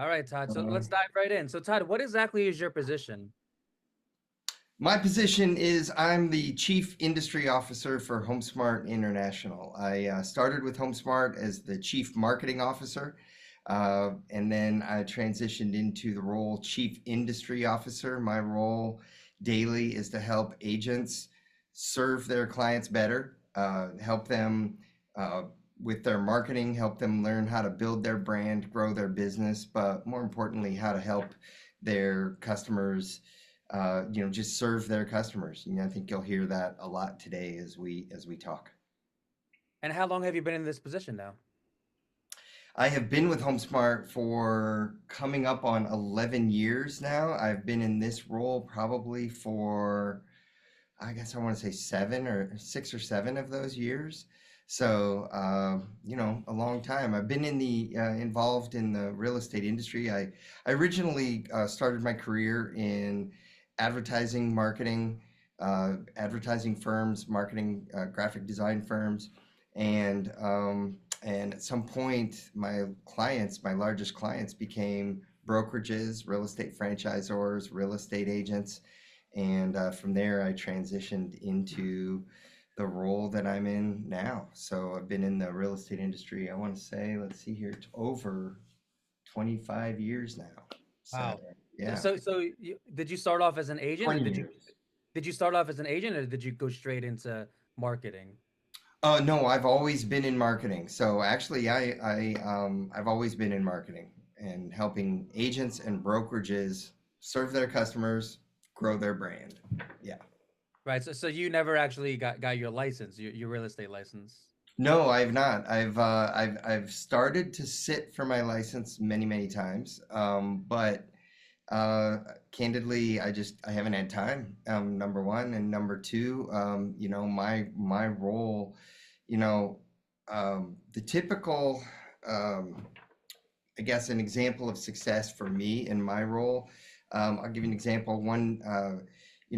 All right, Todd. So let's Um, dive right in. So, Todd, what exactly is your position? my position is I'm the Chief Industry Officer for HomeSmart International. I started with HomeSmart as the Chief Marketing Officer, and then I transitioned into the role Chief Industry Officer. My role daily is to help agents serve their clients better, help them uh, with their marketing, help them learn how to build their brand, grow their business, but more importantly, how to help their customers just serve their customers. I think you'll hear that a lot today as we talk. And how long have you been in this position now? I have been with HomeSmart for coming up on 11 years now. I've been in this role probably for, I guess I want to say 6 or 7 of those years. So, a long time. I've been involved in the real estate industry. I originally started my career in advertising, marketing, advertising firms, marketing, graphic design firms, and at some point, my largest clients became brokerages, real estate franchisors, real estate agents, and from there, I transitioned into the role that I'm in now. So I've been in the real estate industry, I want to say, let's see here, over 25 years now. So Wow. yeah, Did you start off as an agent, or 20 did you years. did you start off as an agent, or did you go straight into marketing? No, I've always been in marketing. So actually, I've always been in marketing and helping agents and brokerages serve their customers, grow their brand. Yeah. Right. So you never actually got your license, your real estate license. No, I've not. I've started to sit for my license many, many times. But uh, candidly, I haven't had time. Number one, and number two, my role, you know, the typical, um, I guess, an example of success for me in my role. I'll give you an example.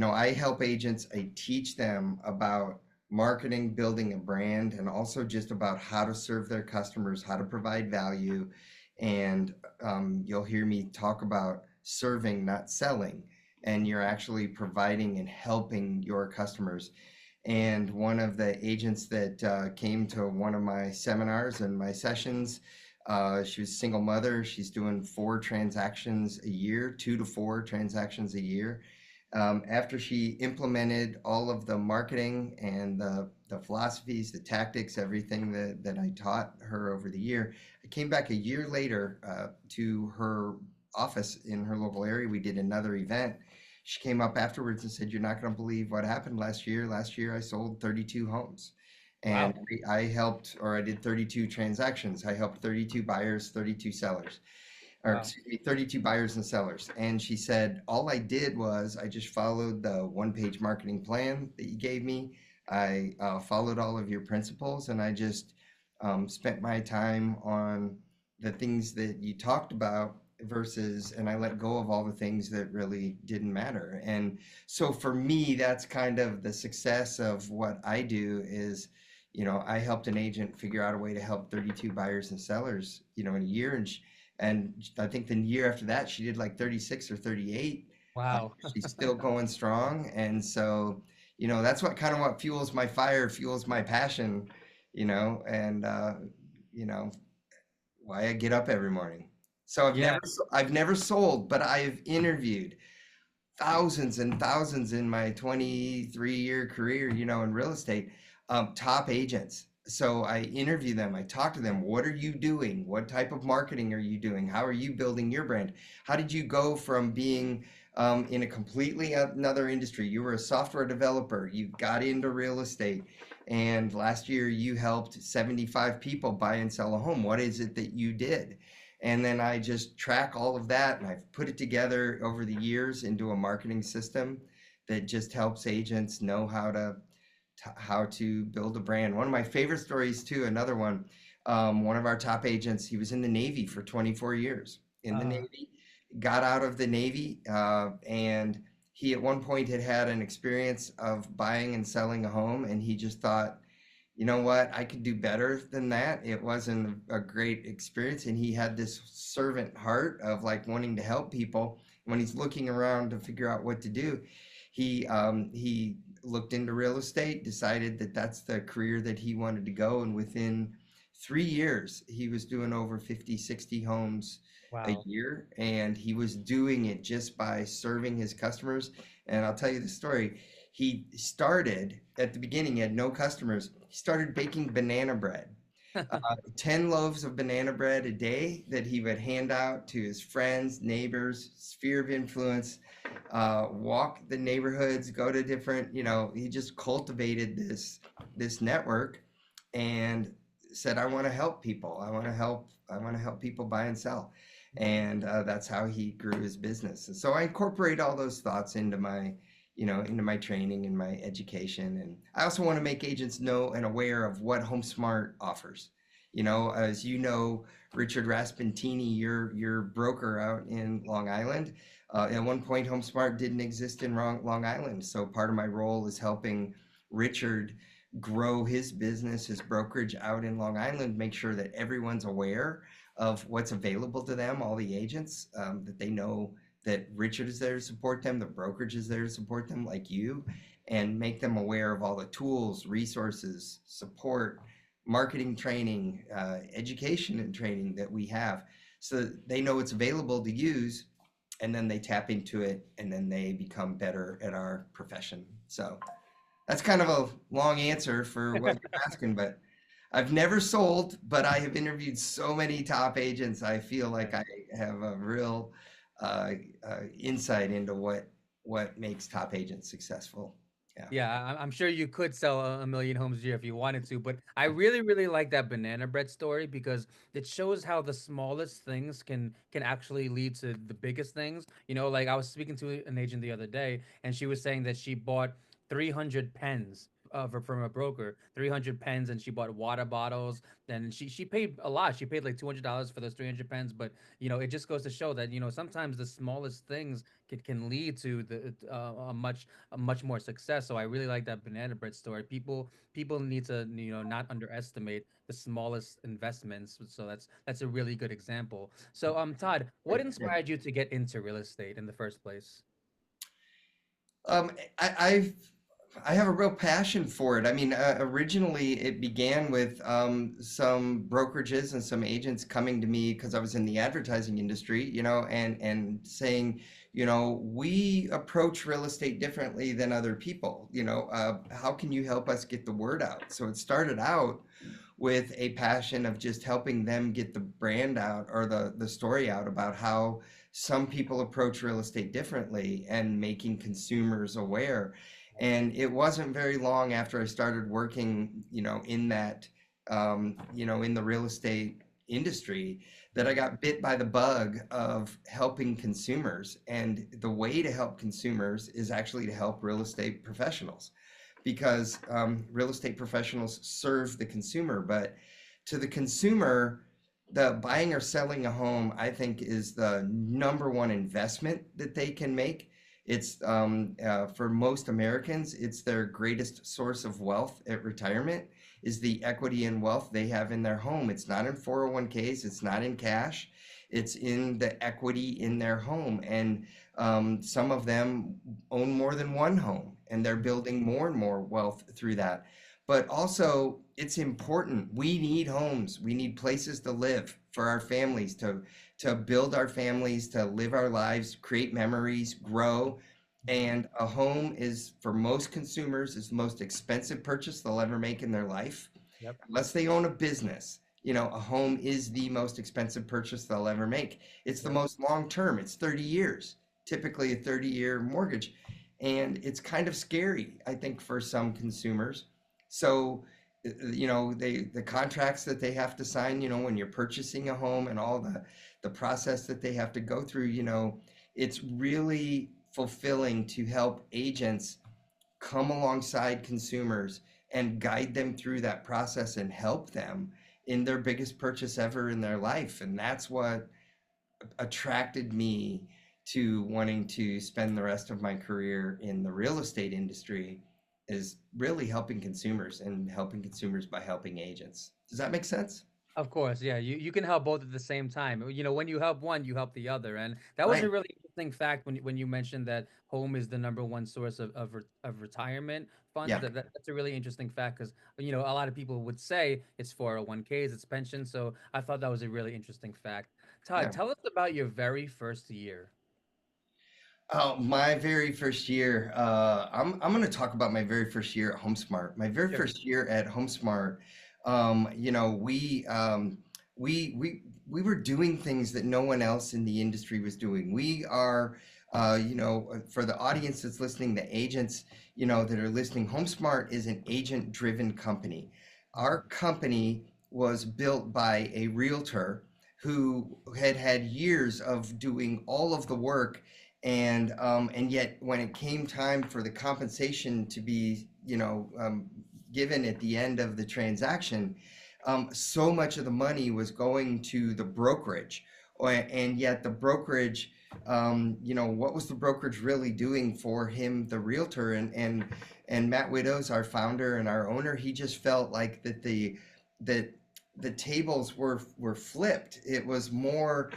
I help agents. I teach them about marketing, building a brand, and also just about how to serve their customers, how to provide value. And you'll hear me talk about serving, not selling. And you're actually providing and helping your customers. And one of the agents that came to one of my seminars and my sessions, she was a single mother. She's doing 4 transactions a year, 2 to 4 transactions a year. After she implemented all of the marketing and the philosophies, the tactics, everything that I taught her over the year, I came back a year later to her office in her local area. We did another event. She came up afterwards and said, "You're not going to believe what happened last year. Last year, I sold 32 homes. And Wow. I helped, or I did 32 transactions. I helped 32 buyers, 32 sellers, or Wow. excuse me, 32 buyers and sellers." And she said, "All I did was I just followed the 1 page marketing plan that you gave me. I followed all of your principles, and I just spent my time on the things that you talked about and I let go of all the things that really didn't matter." And so for me, that's kind of the success of what I do is, I helped an agent figure out a way to help 32 buyers and sellers, in a year. And I think the year after that, she did like 36 or 38. Wow. She's still going strong. And so, that's what fuels my fire, fuels my passion, and, you know, why I get up every morning. So Yeah. I've never sold, but I've interviewed thousands and thousands in my 23-year career, in real estate, top agents. So I interview them, I talk to them. What are you doing? What type of marketing are you doing? How are you building your brand? How did you go from being in a completely another industry? You were a software developer, you got into real estate, and last year you helped 75 people buy and sell a home. What is it that you did? And then I just track all of that and I've put it together over the years into a marketing system that just helps agents know how to build a brand. One of my favorite stories too, another one of our top agents, he was in the Navy for 24 years. In the Uh, Navy, got out of the Navy, and he at one point had had an experience of buying and selling a home, and he just thought you know what, I could do better than that. It wasn't a great experience. And he had this servant heart of like wanting to help people. When he's looking around to figure out what to do, he looked into real estate, decided that that's the career that he wanted to go. And within 3 years, he was doing over 50, 60 homes a Wow. year. And he was doing it just by serving his customers. And I'll tell you the story. He started at the beginning, he had no customers. He started baking banana bread, 10 loaves of banana bread a day that he would hand out to his friends, neighbors, sphere of influence, walk the neighborhoods, go to different, he just cultivated this network and said, I want to help people. I want to help people buy and sell. And that's how he grew his business. And so I incorporate all those thoughts into my training and my education. And I also want to make agents know and aware of what HomeSmart offers. As you know, Richard Raspentini, your broker out in Long Island. At one point, HomeSmart didn't exist in Long Island. So part of my role is helping Richard grow his business, his brokerage out in Long Island, make sure that everyone's aware of what's available to them, all the agents, that they know that Richard is there to support them, the brokerage is there to support them, like you, and make them aware of all the tools, resources, support, marketing training, education and training that we have, so that they know it's available to use, and then they tap into it, and then they become better at our profession. So that's kind of a long answer for what you're asking, but I've never sold, but I have interviewed so many top agents. I feel like I have a real uh, insight into what makes top agents successful. Yeah. Yeah, I'm sure you could sell a million homes a year if you wanted to, but I really, really like that banana bread story because it shows how the smallest things can actually lead to the biggest things. Like I was speaking to an agent the other day, and she was saying that she bought 300 pens from a broker, 300 pens, and she bought water bottles. Then she paid a lot. She paid like $200 for those 300 pens, but it just goes to show that sometimes the smallest things can lead to a much more success. So I really like that banana bread story. People need to not underestimate the smallest investments. So that's a really good example. So Todd, what Yeah. inspired you to get into real estate in the first place? Um, I, I've I have a real passion for it. I mean, originally it began with some brokerages and some agents coming to me because I was in the advertising industry, and saying, we approach real estate differently than other people. How can you help us get the word out? So it started out with a passion of just helping them get the brand out, or the story out about how some people approach real estate differently, and making consumers aware. And it wasn't very long after I started working, in that, in the real estate industry, that I got bit by the bug of helping consumers. And the way to help consumers is actually to help real estate professionals, because real estate professionals serve the consumer. But to the consumer, the buying or selling a home, I think, is the number one investment that they can make. It's for most Americans, it's their greatest source of wealth at retirement, is the equity and wealth they have in their home. It's not in 401ks, it's not in cash, it's in the equity in their home. And some of them own more than one home, and they're building more and more wealth through that. But also, it's important. We need homes. We need places to live for our families, to build our families, to live our lives, create memories, grow. And a home is, for most consumers, is the most expensive purchase they'll ever make in their life, Yep. unless they own a business. A home is the most expensive purchase they'll ever make. It's the Yep. most long term. It's 30 years, typically a 30-year mortgage. And it's kind of scary, I think, for some consumers. So, the contracts that they have to sign, when you're purchasing a home, and all the process that they have to go through, it's really fulfilling to help agents come alongside consumers and guide them through that process and help them in their biggest purchase ever in their life. And that's what attracted me to wanting to spend the rest of my career in the real estate industry, is really helping consumers and helping consumers by helping agents. Does that make sense? Of course, yeah. You can help both at the same time. When you help one, you help the other. And that was a Right. really interesting fact when you mentioned that home is the number one source of retirement funds. Yeah. That's a really interesting fact because a lot of people would say it's 401(k)s, it's pension. So I thought that was a really interesting fact. Todd, Yeah. tell us about your very first year. Oh, my very first year. I'm going to talk about my very first year at HomeSmart. My very Sure. first year at HomeSmart, we were doing things that no one else in the industry was doing. We are, for the audience that's listening, the agents, that are listening, HomeSmart is an agent-driven company. Our company was built by a realtor who had had years of doing all of the work, and yet when it came time for the compensation to be given at the end of the transaction, so much of the money was going to the brokerage, and yet the brokerage, what was the brokerage really doing for him, the realtor? And Matt Widows, our founder and our owner, he just felt like that the tables were flipped. It was more,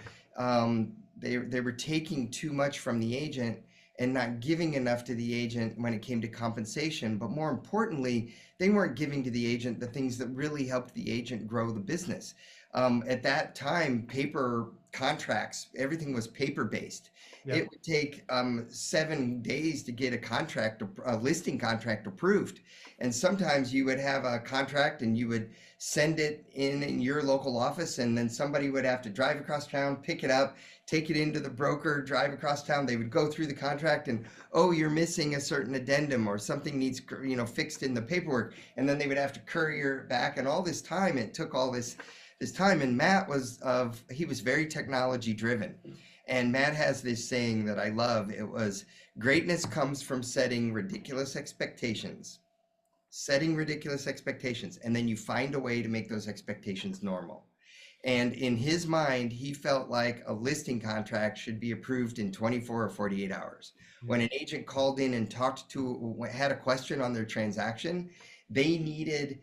they were taking too much from the agent and not giving enough to the agent when it came to compensation. But more importantly, they weren't giving to the agent the things that really helped the agent grow the business. At that time, paper contracts, everything was paper based. Yep. It would take 7 days to get a listing contract approved. And sometimes you would have a contract and you would send it in your local office, and then somebody would have to drive across town, pick it up, take it into the broker, drive across town. They would go through the contract and, oh, you're missing a certain addendum or something needs, fixed in the paperwork. And then they would have to courier it back. And all this time, it took all this time. And Matt he was very technology driven. And Matt has this saying that I love. It was, greatness comes from setting ridiculous expectations, and then you find a way to make those expectations normal. And in his mind, he felt like a listing contract should be approved in 24 or 48 hours. When Yep. an agent called in and had a question on their transaction, they needed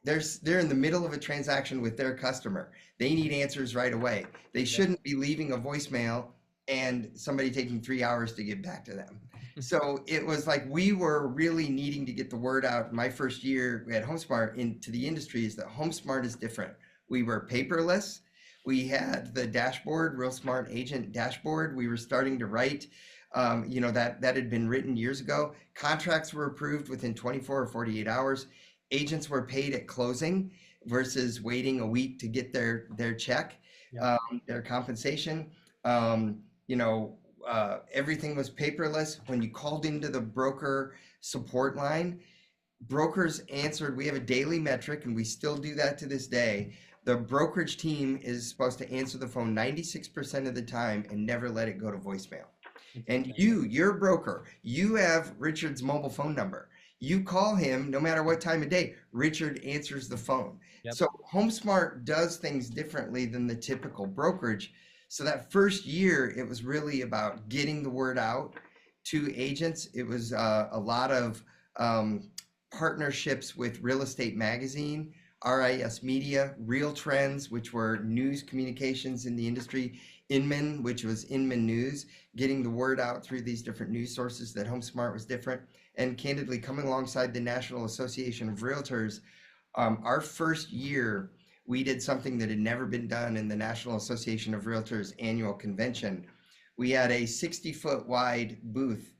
they're in the middle of a transaction with their customer. They need answers right away. They Yep. shouldn't be leaving a voicemail and somebody taking 3 hours to get back to them. So it was like we were really needing to get the word out. My first year at HomeSmart into the industry is that HomeSmart is different. We were paperless. We had the dashboard, Real Smart Agent dashboard. We were starting to write, that had been written years ago. Contracts were approved within 24 or 48 hours. Agents were paid at closing versus waiting a week to get their check, Yep. their compensation. Everything was paperless. When you called into the broker support line, brokers answered. We have a daily metric, and we still do that to this day. The brokerage team is supposed to answer the phone 96% of the time and never let it go to voicemail. And Interesting. your broker, you have Richard's mobile phone number. You call him no matter what time of day, Richard answers the phone. Yep. So HomeSmart does things differently than the typical brokerage. So that first year, it was really about getting the word out to agents. It was a lot of partnerships with Real Estate Magazine, RIS Media, Real Trends, which were news communications in the industry, Inman, which was Inman News, getting the word out through these different news sources that HomeSmart was different. And candidly, coming alongside the National Association of Realtors, our first year, we did something that had never been done in the National Association of Realtors annual convention. We had a 60-foot wide booth,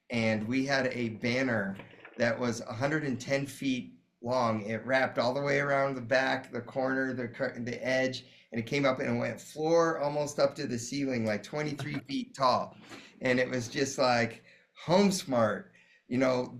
and we had a banner that was 110 feet long. It wrapped all the way around the back, the corner, the edge, and it came up and it went floor almost up to the ceiling, like 23 feet tall. And it was just like HomeSmart,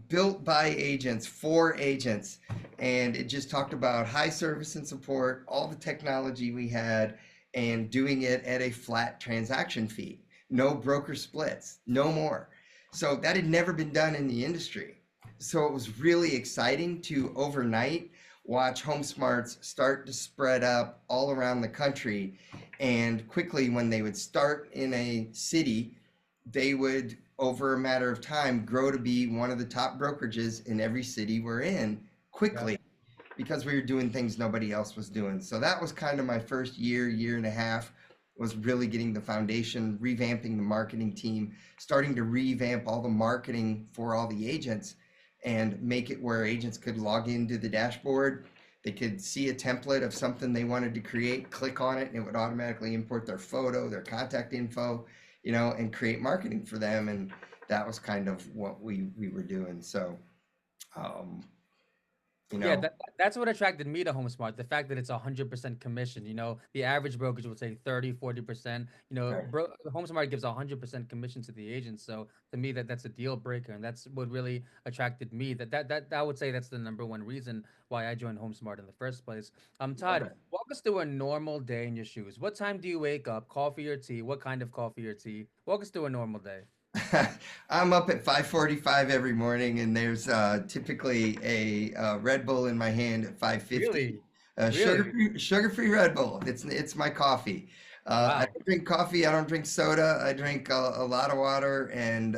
built by agents for agents. And it just talked about high service and support, all the technology we had, and doing it at a flat transaction fee. No broker splits, no more. So that had never been done in the industry. So it was really exciting to overnight watch HomeSmarts start to spread up all around the country. And quickly, when they would start in a city, they would, over a matter of time, grow to be one of the top brokerages in every city we're in Yep. quickly because we were doing things nobody else was doing. So that was kind of my first year, year and a half, was really getting the foundation, revamping the marketing team, starting to revamp all the marketing for all the agents and make it where agents could log into the dashboard. They could see a template of something they wanted to create, click on it, and it would automatically import their photo, their contact info, and create marketing for them. And that was kind of what we were doing. So, um, you Yeah, know, that's what attracted me to HomeSmart. The fact that it's 100% commission. The average brokerage would say 30, 40%. HomeSmart gives 100% commission to the agents. So to me, that's a deal breaker, and that's what really attracted me. That I would say that's the number one reason why I joined HomeSmart in the first place. love Todd, walk us through a normal day in your shoes. What time do you wake up? Coffee or tea? What kind of coffee or tea? Walk us through a normal day. I'm up at 5:45 every morning, and there's typically a Red Bull in my hand at 5:50. Really, really? Sugar-free Red Bull. It's my coffee. I Wow. don't drink coffee. I don't drink soda. I drink a lot of water, and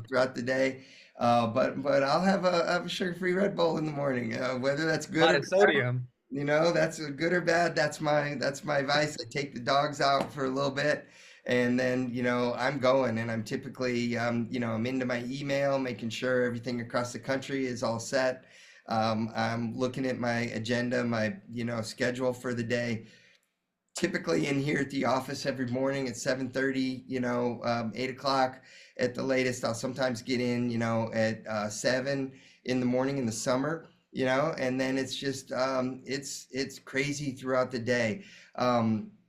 throughout the day. But I'll have a sugar-free Red Bull in the morning. Whether that's A good lot or of sodium. that's a good or bad. That's my vice. I take the dogs out for a little bit, and then I'm going, and I'm typically I'm into my email, making sure everything across the country is all set. I'm looking at my agenda, my schedule for the day, typically in here at the office every morning at 7:30, 8 o'clock at the latest. I'll sometimes get in, at 7 in the morning in the summer, and then it's just it's crazy throughout the day.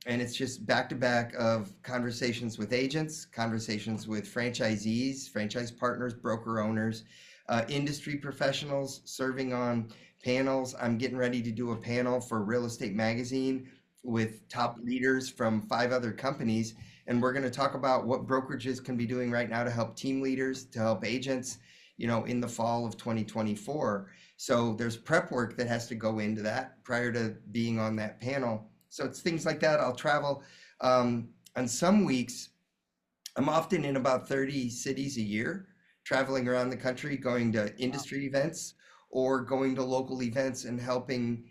And it's just back to back of conversations with agents, conversations with franchisees, franchise partners, broker owners, industry professionals serving on panels. I'm getting ready to do a panel for Real Estate Magazine with top leaders from 5 other companies. And we're going to talk about what brokerages can be doing right now to help team leaders, to help agents, in the fall of 2024. So there's prep work that has to go into that prior to being on that panel. So it's things like that. I'll travel. On some weeks, I'm often in about 30 cities a year, traveling around the country, going to industry events or going to local events and helping,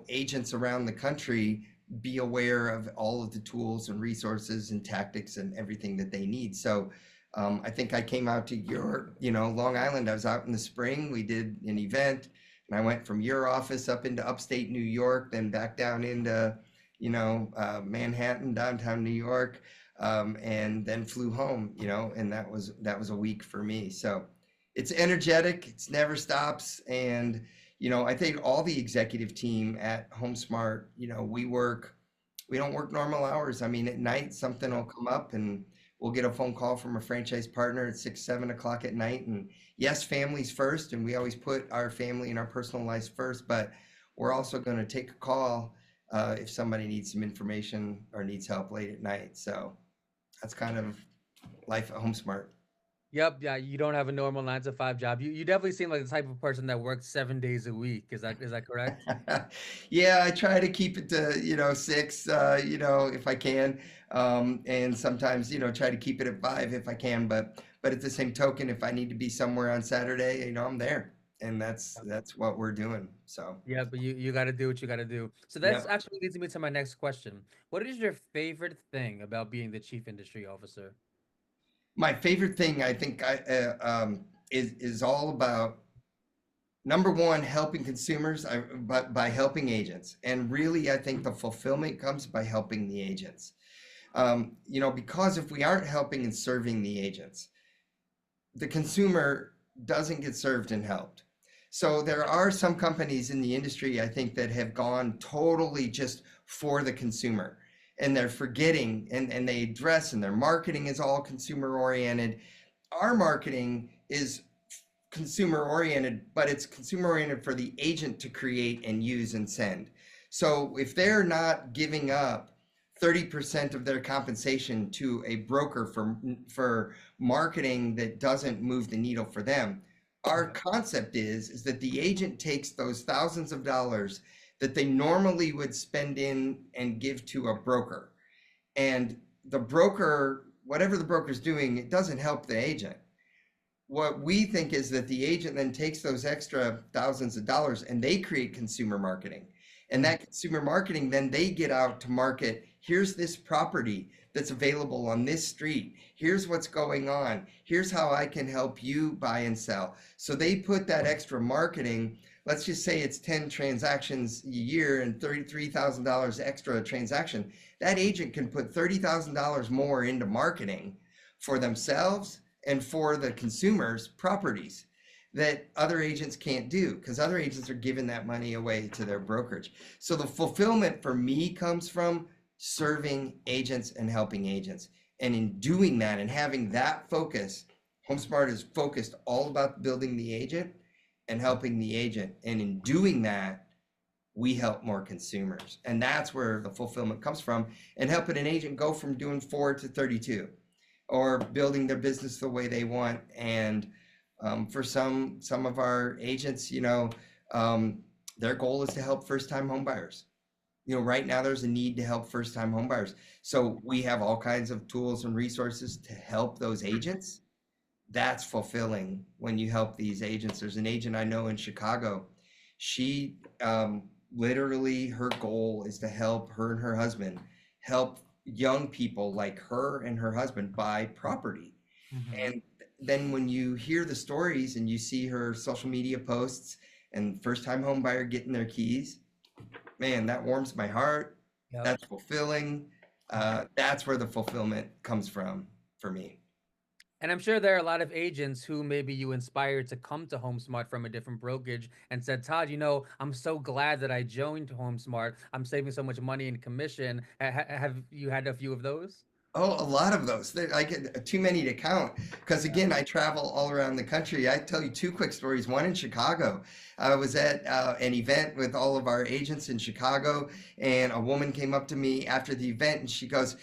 agents around the country be aware of all of the tools and resources and tactics and everything that they need. So I think I came out to your, Long Island. I was out in the spring. We did an event, and I went from your office up into upstate New York, then back down into, Manhattan, downtown New York, and then flew home, and that was a week for me. So it's energetic, it's never stops, and I think all the executive team at HomeSmart, we don't work normal hours. I mean, at night something will come up, and we'll get a phone call from a franchise partner at 6, 7 o'clock at night, and yes, families first, and we always put our family and our personal lives first, but we're also going to take a call if somebody needs some information or needs help late at night. So that's kind of life at HomeSmart. Yep, yeah, you don't have a normal 9 to 5 job. You definitely seem like the type of person that works 7 days a week. Is that correct? Yeah, I try to keep it to, 6, if I can. And sometimes, try to keep it at 5 if I can. But at the same token, if I need to be somewhere on Saturday, I'm there. And that's what we're doing. So, Yeah, but you got to do what you got to do. So that's yeah. actually leads me to my next question. What is your favorite thing about being the chief industry officer? My favorite thing, I think, is all about number one, helping consumers, but by helping agents. And really, I think the fulfillment comes by helping the agents. Because if we aren't helping and serving the agents, the consumer doesn't get served and helped. So there are some companies in the industry, I think, that have gone totally just for the consumer, and they're forgetting, and they address, and their marketing is all consumer oriented. Our marketing is consumer oriented, but it's consumer oriented for the agent to create and use and send. So if they're not giving up 30% of their compensation to a broker for marketing that doesn't move the needle for them, our Yeah. concept is that the agent takes those thousands of dollars that they normally would spend in and give to a broker, and the broker whatever the broker's doing, it doesn't help the agent. What we think is that the agent then takes those extra thousands of dollars and they create consumer marketing. And Mm, that consumer marketing, then they get out to market. Here's this property that's available on this street. Here's what's going on. Here's how I can help you buy and sell. So they put that extra marketing. Let's just say it's 10 transactions a year and $33,000 extra a transaction. That agent can put $30,000 more into marketing for themselves and for the consumers properties that other agents can't do because other agents are giving that money away to their brokerage. So the fulfillment for me comes from serving agents and helping agents. And in doing that and having that focus, HomeSmart is focused all about building the agent and helping the agent. And in doing that, we help more consumers. And that's where the fulfillment comes from, and helping an agent go from doing 4 to 32 or building their business the way they want. And for some of our agents, their goal is to help first time home buyers. Right now there's a need to help first time home buyers. So we have all kinds of tools and resources to help those agents. That's fulfilling when you help these agents. There's an agent I know in Chicago. She literally, her goal is to help her and her husband help young people like her and her husband buy property. mhm. And then when you hear the stories and you see her social media posts and first time home buyer getting their keys, man, that warms my heart. Yep. That's fulfilling. That's where the fulfillment comes from for me. And I'm sure there are a lot of agents who maybe you inspired to come to HomeSmart from a different brokerage and said, Todd, I'm so glad that I joined HomeSmart. I'm saving so much money in commission. Have you had a few of those? Oh, a lot of those. I get too many to count because Yeah. again, I travel all around the country. I tell you two quick stories. One in Chicago. I was at an event with all of our agents in Chicago, and a woman came up to me after the event, and she goes,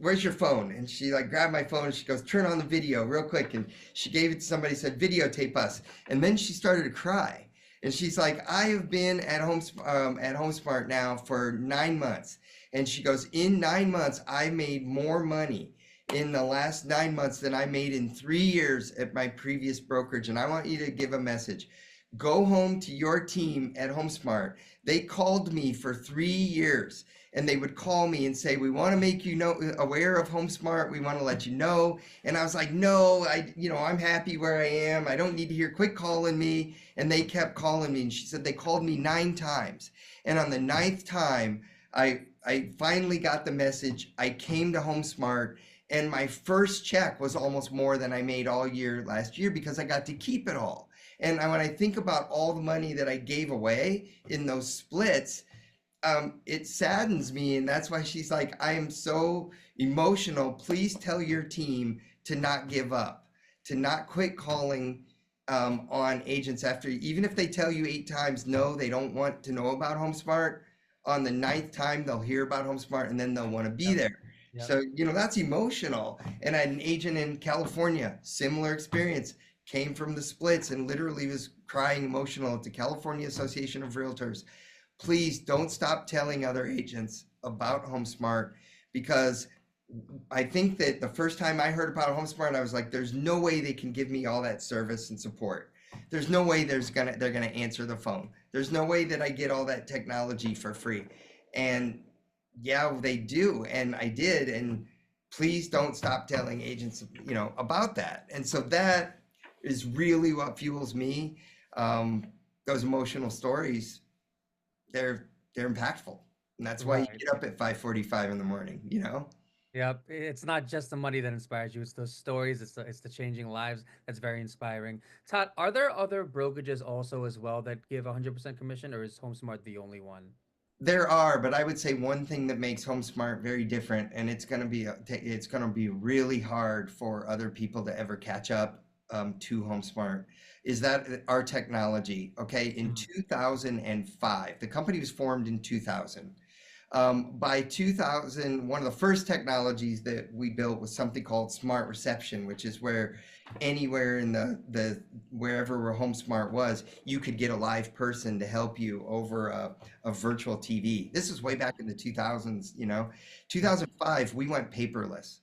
"Where's your phone?" And she like grabbed my phone, and she goes, "Turn on the video real quick." And she gave it to somebody, said, "Videotape us." And then she started to cry, and she's like, "I have been at HomeSmart now for 9 months." And she goes, in 9 months, I made more money in the last 9 months than I made in 3 years at my previous brokerage. And I want you to give a message. Go home to your team at HomeSmart. They called me for 3 years and they would call me and say, we want to make you aware of HomeSmart. We want to let you know. And I was like, no, I'm happy where I am. I don't need to hear quit calling me. And they kept calling me. And she said, they called me 9 times. And on the ninth time, I finally got the message. I came to HomeSmart and my first check was almost more than I made all year last year because I got to keep it all. And when I think about all the money that I gave away in those splits, it saddens me. And that's why she's like, I am so emotional. Please tell your team to not give up, to not quit calling on agents after, even if they tell you 8 times, no, they don't want to know about HomeSmart. On the ninth time, they'll hear about HomeSmart and then they'll want to be Yep. there. Yep. So, that's emotional. And I had an agent in California, similar experience, came from the splits and literally was crying emotional at the California Association of Realtors. Please don't stop telling other agents about HomeSmart because I think that the first time I heard about HomeSmart, I was like, there's no way they can give me all that service and support. There's no way they're gonna answer the phone. There's no way that I get all that technology for free. And yeah, they do. And I did. And please don't stop telling agents, about that. And so that is really what fuels me. Those emotional stories, they're impactful. And that's why you Right. get up at 5:45 in the morning. Yep. It's not just the money that inspires you, it's those stories, it's the changing lives that's very inspiring. Todd, are there other brokerages also as well that give 100% commission, or is HomeSmart the only one? There are, but I would say one thing that makes HomeSmart very different, and it's gonna be really hard for other people to ever catch up to HomeSmart, is that our technology. Okay, in Mhm. 2005, the company was formed in 2000. By 2000, one of the first technologies that we built was something called Smart Reception, which is where anywhere in the wherever where HomeSmart was, you could get a live person to help you over a virtual TV. This is way Yep. back in the 2000s. Yep. 2005, we went paperless.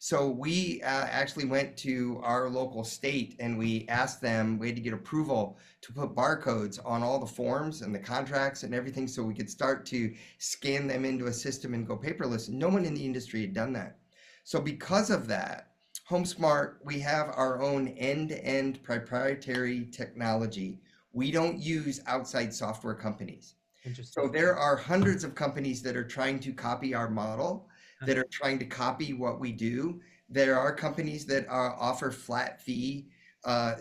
So we actually went to our local state and we asked them, we had to get approval to put barcodes on all the forms and the contracts and everything so we could start to scan them into a system and go paperless. No one in the industry had done that. So because of that, HomeSmart, we have our own end-to-end proprietary technology. We don't use outside software companies. So Interesting. there are hundreds of companies that are trying to copy our model, that Uh-huh. are trying to copy what we do. There are companies that offer flat fee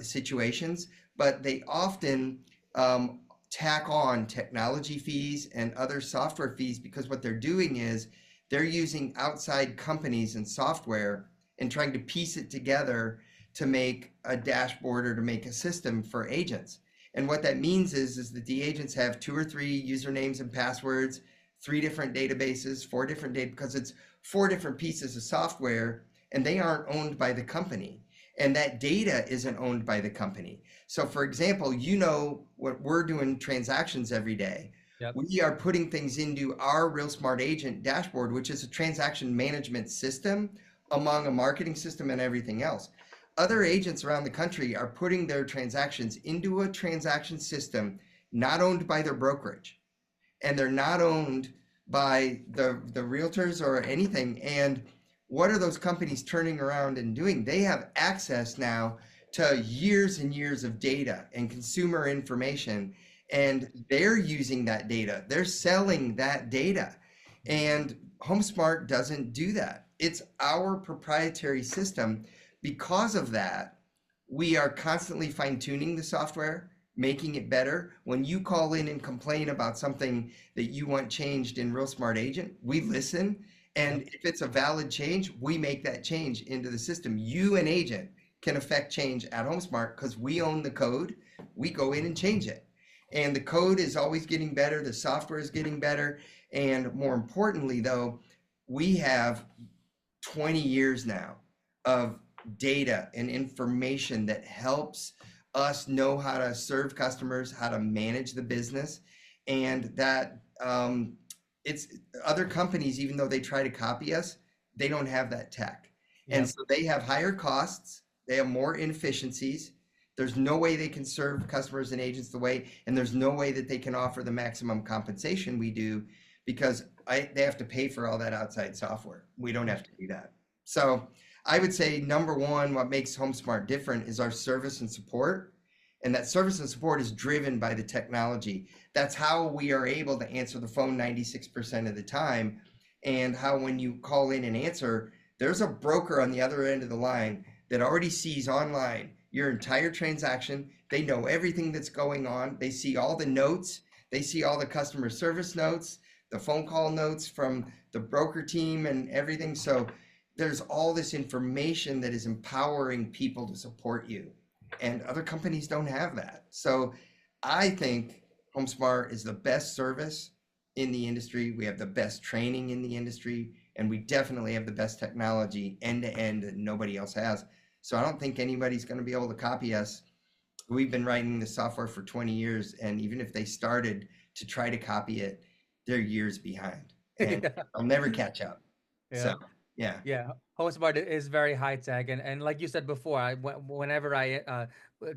situations, but they often um, tack on technology fees and other software fees because what they're doing is they're using outside companies and software and trying to piece it together to make a dashboard or to make a system for agents. And what that means is that the agents have two or three usernames and passwords, three different databases, four different data, because it's four different pieces of software and they aren't owned by the company. And that data isn't owned by the company. So for example, you know what we're doing transactions every day. Yep. We are putting things into our Real Smart Agent dashboard, which is a transaction management system among a marketing system and everything else. Other agents around the country are putting their transactions into a transaction system not owned by their brokerage and they're not owned by the realtors or anything. And what are those companies turning around and doing? They have access now to years and years of data and consumer information, and they're using that data. They're selling that data. And HomeSmart doesn't do that. It's our proprietary system. Because of that, we are constantly fine tuning the software, making it better. When you call in and complain about something that you want changed in Real Smart Agent, we listen. And Yep. if it's a valid change, we make that change into the system. You, an agent, can affect change at HomeSmart because we own the code. We go in and change it. And the code is always getting better, the software is getting better. And more importantly, though, we have 20 years now of data and information that helps us know how to serve customers, how to manage the business, and that it's other companies, even though they try to copy us, they don't have that tech. And Yep. so they have higher costs, they have more inefficiencies. There's no way they can serve customers and agents the way, and there's no way that they can offer the maximum compensation we do because they have to pay for all that outside software. We don't have to do that. So I would say number one, what makes HomeSmart different is our service and support. And that service and support is driven by the technology. That's how we are able to answer the phone 96% of the time. And how when you call in and answer, there's a broker on the other end of the line that already sees online your entire transaction. They know everything that's going on. They see all the notes. They see all the customer service notes, the phone call notes from the broker team and everything. So there's all this information that is empowering people to support you. And other companies don't have that. So I think HomeSmart is the best service in the industry. We have the best training in the industry, and we definitely have the best technology end to end that nobody else has. So I don't think anybody's going to be able to copy us. We've been writing the software for 20 years, and even if they started to try to copy it, they're years behind, and Yeah. they'll never catch up. So, Yep. yeah, Yeah, HomeSmart is very high tech, and like you said before, whenever I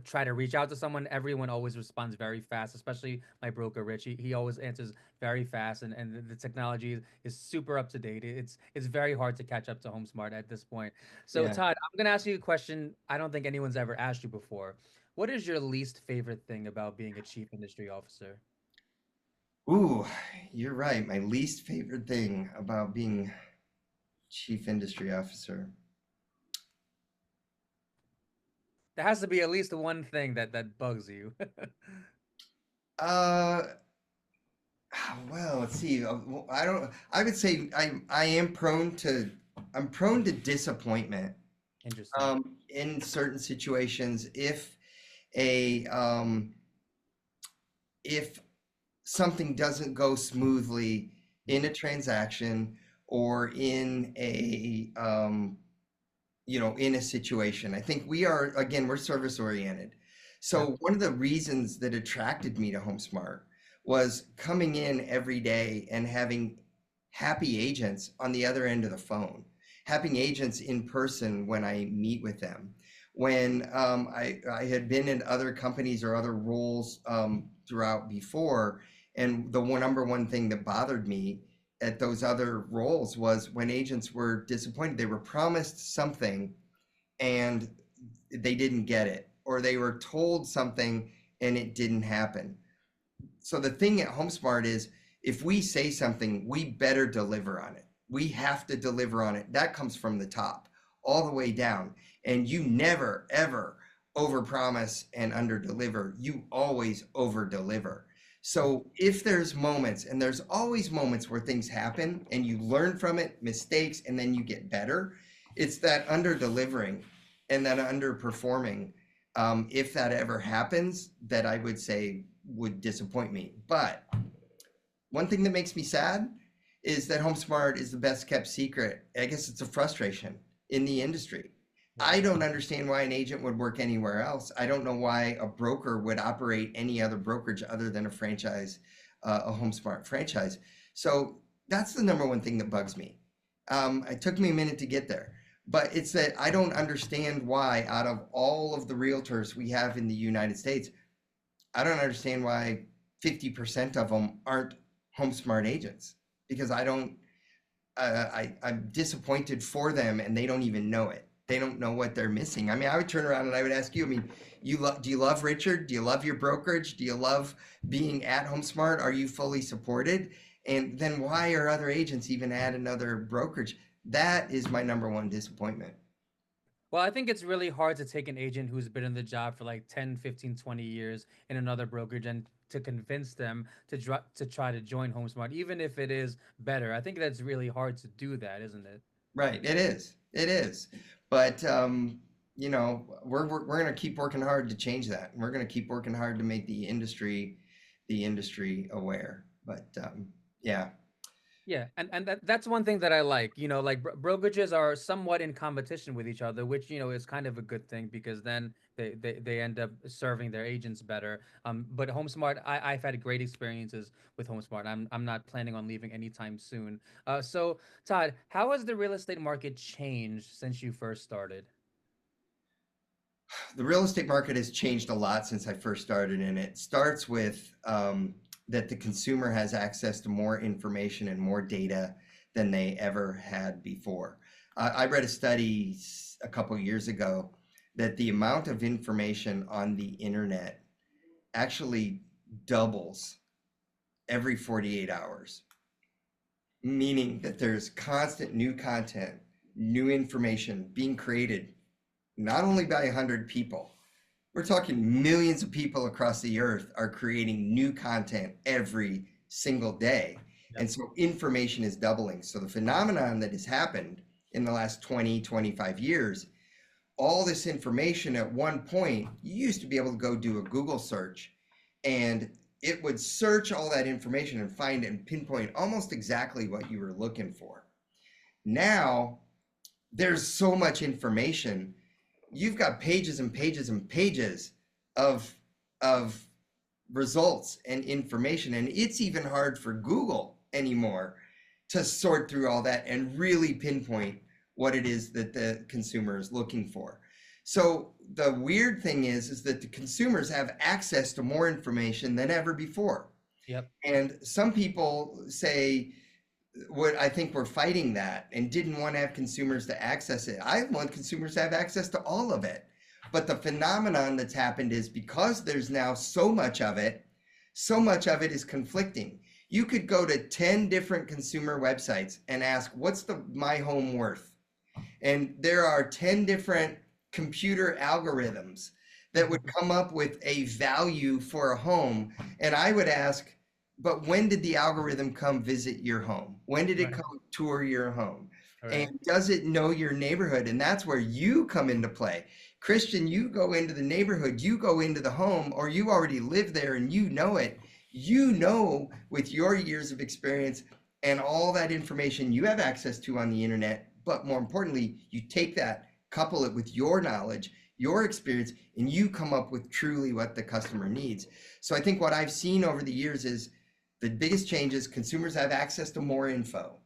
try to reach out to someone, everyone always responds very fast. Especially my broker Rich, he always answers very fast, and the technology is super up to date. It's very hard to catch up to HomeSmart at this point. So yeah. Todd, I'm gonna ask you a question I don't think anyone's ever asked you before. What is your least favorite thing about being a chief industry officer? Ooh, you're right. My least favorite thing about being chief industry officer. There has to be at least one thing that bugs you. Uh, well, let's see. I don't. I would say I am prone to. I'm prone to disappointment. Interesting. In certain situations, a if something doesn't go smoothly in a transaction or in a in a situation. I think we are, again, we're service oriented. Yep. So one of the reasons that attracted me to HomeSmart was coming in every day and having happy agents on the other end of the phone. having agents in person when I meet with them. When I had been in other companies or other roles throughout before, and the number one thing that bothered me at those other roles was when agents were disappointed. They were promised something and they didn't get it, or they were told something and it didn't happen. So the thing at HomeSmart is if we say something, we better deliver on it. We have to deliver on it. That comes from the top all the way down. And you never, ever overpromise and underdeliver. You always overdeliver. So if there's moments, and there's always moments where things happen and you learn from it, mistakes, and then you get better, it's that underdelivering and that underperforming, if that ever happens, that I would say would disappoint me. But one thing that makes me sad is that HomeSmart is the best kept secret. I guess it's a frustration in the industry. Yeah. I don't understand why an agent would work anywhere else. I don't know why a broker would operate any other brokerage other than a franchise, a HomeSmart franchise. So that's the number one thing that bugs me. It took me a minute to get there, but it's that I don't understand why, out of all of the realtors we have in the United States, I don't understand why 50% of them aren't HomeSmart agents, because I don't, I'm disappointed for them and they don't even know it. They don't know what they're missing. I mean, I would turn around and I would ask you, I mean, do you love Richard? Do you love your brokerage? Do you love being at HomeSmart? Are you fully supported? And then why are other agents even at another brokerage? That is my number one disappointment. Well, I think it's really hard to take an agent who's been in the job for like 10, 15, 20 years in another brokerage and to convince them to try to join HomeSmart, even if it is better. I think that's really hard to do that, isn't it? Right, it is. It is. But we're going to keep working hard to change that. We're going to keep working hard to make the industry aware. But yeah. Yeah, and that's one thing that I like. Like brokerages are somewhat in competition with each other, which is kind of a good thing because then they end up serving their agents better. But HomeSmart, I've had great experiences with HomeSmart. I'm not planning on leaving anytime soon. So Todd, how has the real estate market changed since you first started? The real estate market has changed a lot since I first started, and it starts with that the consumer has access to more information and more data than they ever had before. I read a study a couple years ago that the amount of information on the internet actually doubles every 48 hours, meaning that there's constant new content, new information being created, not only by 100 people. We're talking millions of people across the earth are creating new content every single day. Yep. And so information is doubling. So the phenomenon that has happened in the last 20, 25 years, all this information at one point, you used to be able to go do a Google search and it would search all that information and find and pinpoint almost exactly what you were looking for. Now, there's so much information. You've got pages and pages and pages of of results and information, and it's even hard for Google anymore to sort through all that and really pinpoint what it is that the consumer is looking for. So the weird thing is that the consumers have access to more information than ever before. Yep. And some people say, what I think we're fighting that and didn't want to have consumers to access it. I want consumers to have access to all of it. But the phenomenon that's happened is because there's now so much of it, so much of it is conflicting. You could go to 10 different consumer websites and ask, what's the my home worth? And there are 10 different computer algorithms that would come up with a value for a home. And I would ask, but when did the algorithm come visit your home? When did it Right. come tour your home? And Right. does it know your neighborhood? And that's where you come into play. Christian, you go into the neighborhood, you go into the home, or you already live there and you know it. You know, with your years of experience and all that information you have access to on the internet, but more importantly, you take that, couple it with your knowledge, your experience, and you come up with truly what the customer needs. So I think what I've seen over the years is the biggest change is consumers have access to more info,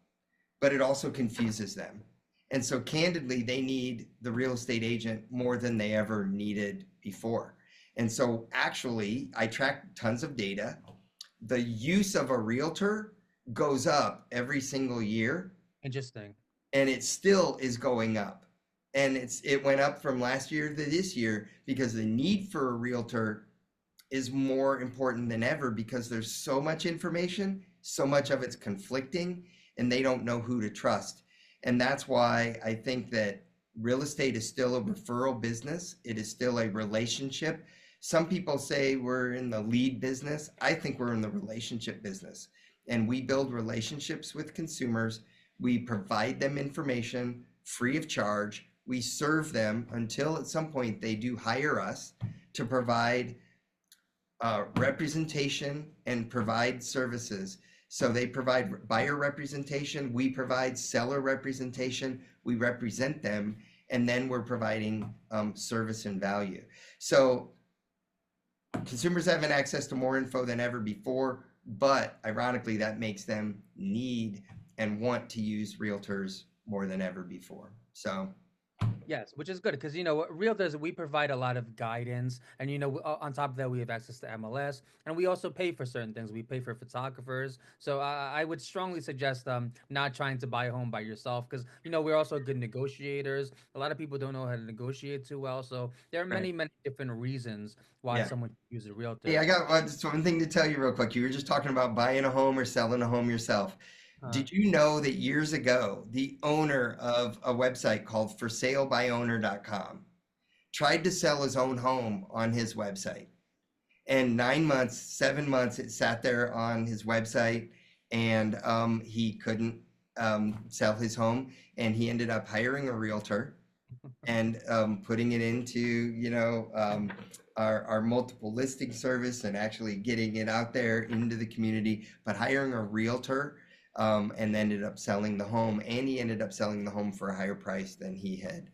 but it also confuses them. And so, candidly, they need the real estate agent more than they ever needed before. And so, actually, I track tons of data. The use of a realtor goes up every single year, Interesting. and it still is going up. And it went up from last year to this year because the need for a realtor is more important than ever because there's so much information, so much of it's conflicting, and they don't know who to trust. And that's why I think that real estate is still a referral business. It is still a relationship. Some people say we're in the lead business. I think we're in the relationship business. And we build relationships with consumers. We provide them information free of charge. We serve them until at some point they do hire us to provide representation and provide services. So they provide buyer representation, we provide seller representation, we represent them, and then we're providing service and value. So consumers having access to more info than ever before, but ironically, that makes them need and want to use realtors more than ever before. So, Yes, which is good because realtors, we provide a lot of guidance, and on top of that, we have access to MLS, and we also pay for certain things. We pay for photographers, so I would strongly suggest not trying to buy a home by yourself because we're also good negotiators. A lot of people don't know how to negotiate too well, so there are right. many different reasons why Yeah. someone should use a Hey, realtor. I got just one thing to tell you real quick. You were just talking about buying a home or selling a home yourself. Uh, Did you know that years ago, the owner of a website called forsalebyowner.com tried to sell his own home on his website? And 9 months, 7 months, it sat there on his website, and he couldn't sell his home. And he ended up hiring a realtor and putting it into our multiple listing service and actually getting it out there into the community, but hiring a realtor and ended up selling the home, and he ended up selling the home for a higher price than he had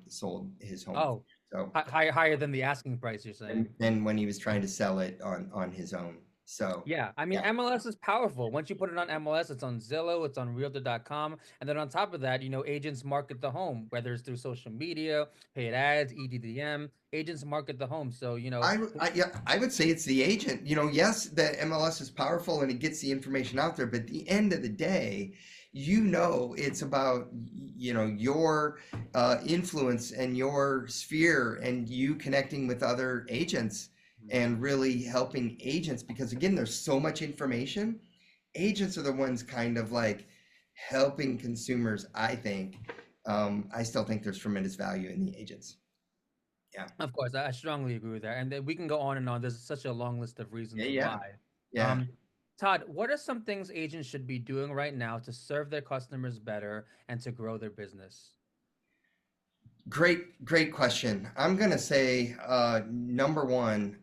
sold his home oh, for. So higher than the asking price, you're saying? and when he was trying to sell it on his own. So Yeah, I mean yeah. MLS is powerful. Once you put it on MLS, it's on Zillow, it's on Realtor.com, and then on top of that, agents market the home, whether it's through social media, paid ads, EDDM. Agents market the home, so Yeah, I would say it's the agent. Yes, the MLS is powerful and it gets the information out there, but at the end of the day, it's about your influence and your sphere and you connecting with other agents and really helping agents because again, there's so much information. Agents are the ones kind of like helping consumers, I think. I still think there's tremendous value in the agents. Yeah. Of course, I strongly agree with that, and then we can go on and on. There's such a long list of Yeah, reasons yeah. why. Yeah. Um, Todd, what are some things agents should be doing right now to serve their customers better and to grow their business? Great question. I'm gonna say number one,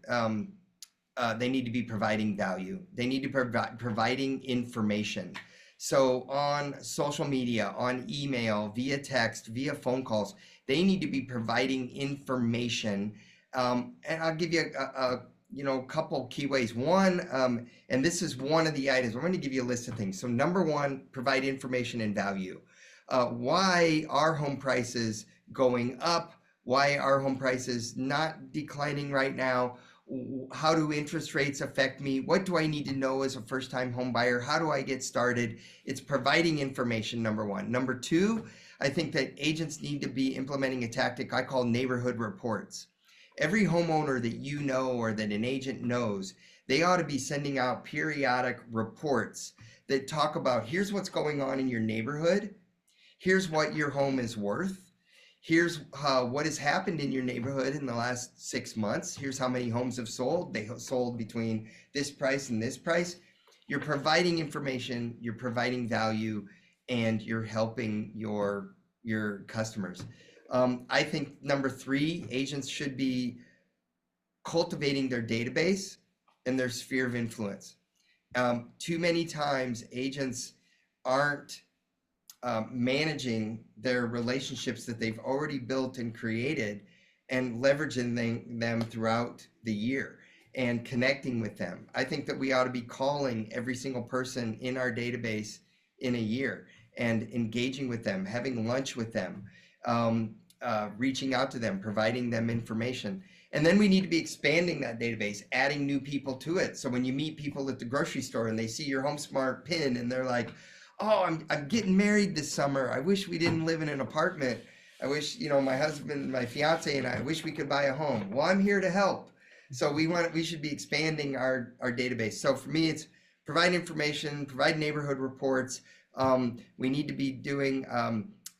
they need to be providing value. They need to provide providing information. So on social media, on email, via text, via phone calls, they need to be providing information. And I'll give you couple key ways. One, and this is one of the items. I'm going to give you a list of things. So number one, provide information and value. Why are home prices going up? Why are home prices not declining right now? How do interest rates affect me? What do I need to know as a first time home buyer? How do I get started? It's providing information, number one. Number two, I think that agents need to be implementing a tactic I call neighborhood reports. Every homeowner that you know or that an agent knows, they ought to be sending out periodic reports that talk about here's what's going on in your neighborhood, here's what your home is worth, here's what has happened in your neighborhood in the last 6 months, here's how many homes have sold, they have sold between this price and this price. You're providing information, you're providing value, and you're helping your customers. I think number three, agents should be cultivating their database and their sphere of influence. Too many times agents aren't managing their relationships that they've already built and created and leveraging them throughout the year and connecting with them. I think that we ought to be calling every single person in our database in a year. and engaging with them, having lunch with them, reaching out to them, providing them information. And then we need to be expanding that database, adding new people to it. So when you meet people at the grocery store and they see your HomeSmart pin and they're like, "Oh, I'm getting married this summer. I wish we didn't live in an apartment. I wish, my husband, my fiance and I wish we could buy a home." Well, I'm here to help. So we should be expanding our database. So for me, it's provide information, provide neighborhood reports. We need to be doing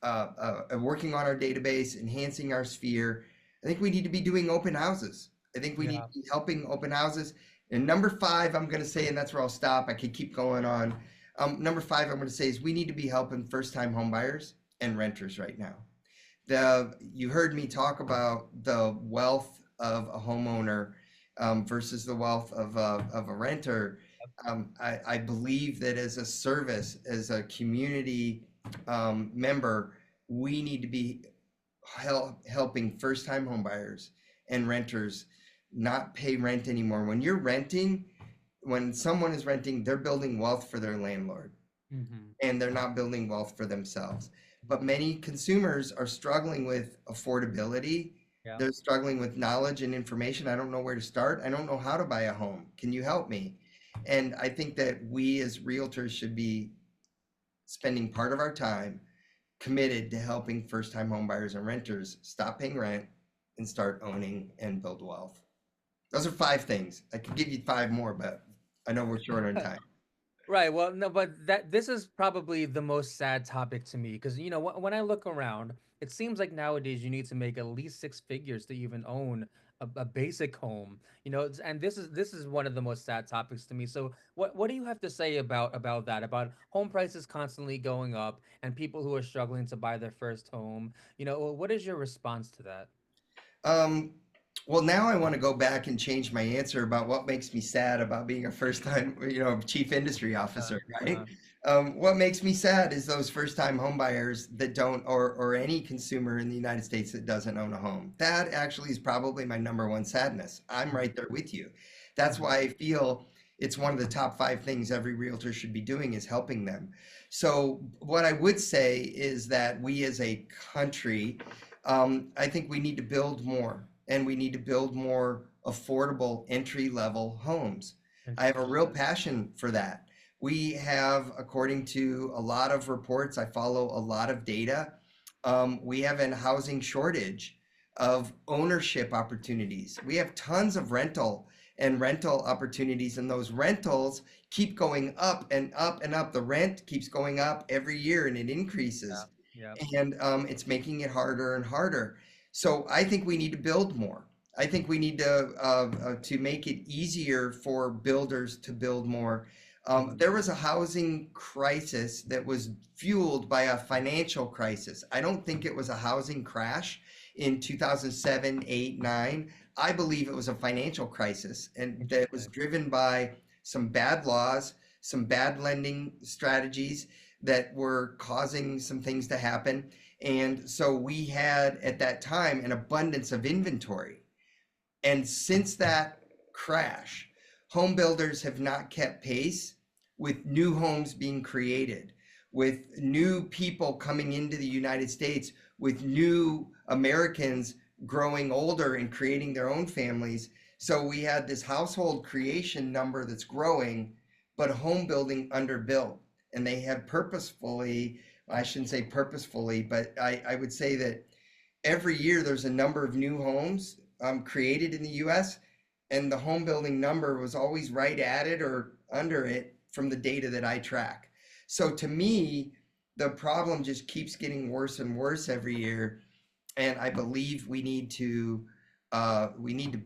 working on our database, enhancing our sphere. I think we need to be doing open houses. I think we need Yeah. to be helping open houses. And number five, I'm going to say, and that's where I'll stop. I could keep going on. Number five, I'm going to say is we need to be helping first-time homebuyers and renters right now. You heard me talk about the wealth of a homeowner versus the wealth of a renter. I believe that as a service, as a community member, we need to be helping first-time homebuyers and renters not pay rent anymore. When someone is renting, they're building wealth for their landlord Hmm. and they're not building wealth for themselves. But many consumers are struggling with affordability. Yeah. They're struggling with knowledge and information. I don't know where to start. I don't know how to buy a home. Can you help me? And I think that we as realtors should be spending part of our time committed to helping first time home buyers and renters stop paying rent and start owning and build wealth. Those are five things. I could give you five more, but I know we're short on time. Right. Well, no, but this is probably the most sad topic to me because when I look around, it seems like nowadays you need to make at least six figures to even own a basic home. And this is one of the most sad topics to me. So what do you have to say about that? About home prices constantly going up and people who are struggling to buy their first home? What is your response to that? Um, well, now I want to go back and change my answer about what makes me sad about being a first time, chief industry Uh, officer, right? uh, What makes me sad is those first time home buyers that don't, or any consumer in the United States that doesn't own a home. That actually is probably my number one sadness. I'm right there with you. That's mhm, why I feel it's one of the top five things every realtor should be doing is helping them. So what I would say is that we as a country, I think we need to build more and we need to build more affordable entry level homes. I have a interesting. real passion for that. We have, according to a lot of reports, I follow a lot of data. We have a housing shortage of ownership opportunities. We have tons of rental opportunities, and those rentals keep going up and up and up. The rent keeps going up every year and it Yeah. increases Yeah. and it's making it harder and harder. So I think we need to build more. I think we need to make it easier for builders to build more. Mhm. There was a housing crisis that was fueled by a financial crisis. I don't think it was a housing crash in 2007, 8, 9. I believe it was a financial crisis, and that was Interesting. driven by some bad laws, some bad lending strategies, that were causing some things to happen. And so we had at that time an abundance of inventory. And since that crash, home builders have not kept pace with new homes being created, with new people coming into the United States, with new Americans growing older and creating their own families. So we had this household creation number that's growing, but home building underbuilt. And they have purposefully, I shouldn't say purposefully, but I would say that every year there's a number of new homes created in the US, and the home building number was always right at it or under it from the data that I track. So to me, the problem just keeps getting worse and worse every year, and I believe we need to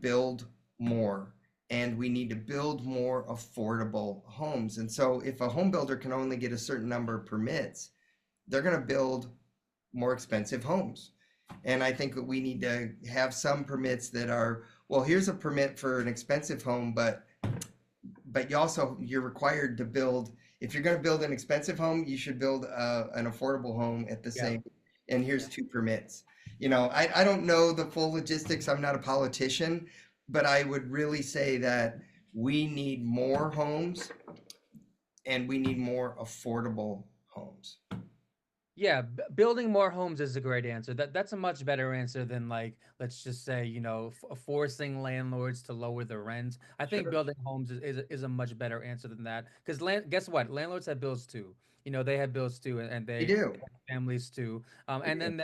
build more, and we need to build more affordable homes. And so if a home builder can only get a certain number of permits, they're going to build more expensive homes. And I think that we need to have some permits that are, well, here's a permit for an expensive home, but you're required to build, if you're going to build an expensive home, you should build an affordable home at the Yeah. same, and Yeah. here's two permits. I don't know the full logistics. I'm not a politician, but I would really say that we need more homes and we need more affordable homes. Yeah, building more homes is a great answer. That's a much better answer than, like, let's just say, forcing landlords to lower the rent. I think Sure. building homes is a much better answer than that. Because guess what? Landlords have bills too. They have bills too, and They they do. have families too. They And do. then